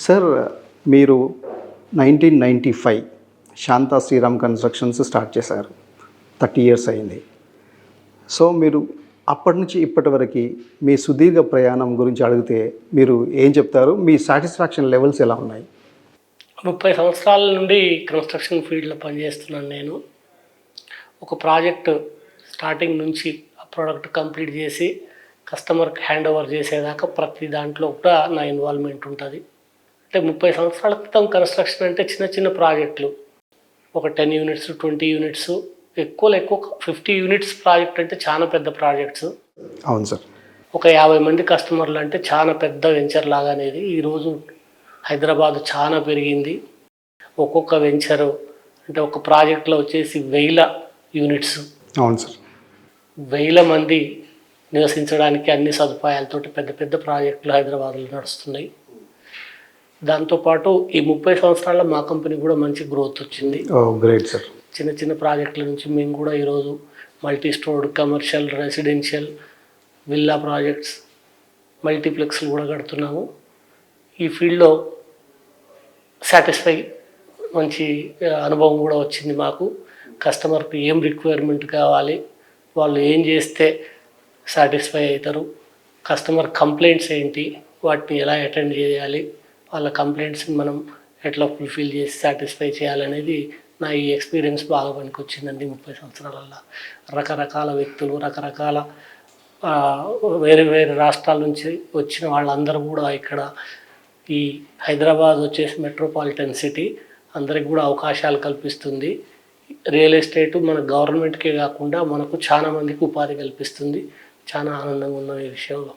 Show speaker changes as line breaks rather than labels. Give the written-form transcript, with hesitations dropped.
Sir మీరు 1995 Shanta Sriram constructions start చేశారు. 30 years అయింది. సో మీరు అప్పటి నుంచి ఇప్పటి వరకు మీ సుదీర్ఘ ప్రయాణం గురించి అడిగితే మీరు ఏం చెప్తారు? మీ సాటిస్ఫాక్షన్ లెవెల్స్ ఎలా ఉన్నాయి?
30 సంవత్సరాల నుండి కన్స్ట్రక్షన్ ఫీల్డ్లో పనిచేస్తున్నాను నేను. ఒక ప్రాజెక్ట్ స్టార్టింగ్ నుంచి ఆ ప్రోడక్ట్ కంప్లీట్ చేసి కస్టమర్కి హ్యాండ్ ఓవర్ చేసేదాకా ప్రతి దాంట్లో కూడా నా ఇన్వాల్వ్మెంట్ ఉంటుంది. అంటే 30 సంవత్సరాల క్రితం కన్స్ట్రక్షన్ అంటే చిన్న చిన్న ప్రాజెక్టులు, ఒక 10 యూనిట్స్ 20 యూనిట్స్, ఎక్కువ 50 యూనిట్స్ ప్రాజెక్ట్ అంటే చాలా పెద్ద ప్రాజెక్ట్స్.
అవును సార్.
ఒక 50 మంది కస్టమర్లు అంటే చాలా పెద్ద వెంచర్ లాగా అనేది. ఈరోజు హైదరాబాద్ చాలా పెరిగింది. ఒక్కొక్క వెంచరు అంటే ఒక ప్రాజెక్ట్లో వచ్చేసి 1000 యూనిట్స్.
అవును సార్.
1000 మంది నివసించడానికి అన్ని సదుపాయాలతోటి పెద్ద పెద్ద ప్రాజెక్టులు హైదరాబాద్లో నడుస్తున్నాయి. దాంతోపాటు ఈ 30 సంవత్సరాల్లో మా కంపెనీ కూడా మంచి గ్రోత్ వచ్చింది.
Great sir.
చిన్న చిన్న ప్రాజెక్టుల నుంచి మేము కూడా ఈరోజు multi storied, commercial, residential, villa projects, మల్టీప్లెక్స్లు కూడా కడుతున్నాము. ఈ ఫీల్డ్లో సాటిస్ఫై మంచి అనుభవం కూడా వచ్చింది మాకు. కస్టమర్కి ఏం రిక్వైర్మెంట్ కావాలి, వాళ్ళు ఏం చేస్తే సాటిస్ఫై అవుతారు, కస్టమర్ కంప్లైంట్స్ ఏంటి, వాటిని ఎలా అటెండ్ చేయాలి, వాళ్ళ కంప్లైంట్స్ని మనం ఎట్లా ఫుల్ఫిల్ చేసి సాటిస్ఫై చేయాలనేది నా ఈ ఎక్స్పీరియన్స్ బాగా పనికొచ్చిందండి. 30 సంవత్సరాలల్లో రకరకాల వ్యక్తులు, రకరకాల వేరే వేరే రాష్ట్రాల నుంచి వచ్చిన వాళ్ళందరూ కూడా ఇక్కడ ఈ హైదరాబాద్ వచ్చేసి మెట్రోపాలిటన్ సిటీ అందరికి కూడా అవకాశాలు కల్పిస్తుంది. రియల్ ఎస్టేటు మన గవర్నమెంట్కే కాకుండా మనకు చాలా మందికి ఉపాధి కల్పిస్తుంది. చాలా ఆనందంగా ఉన్న ఈ విషయంలో.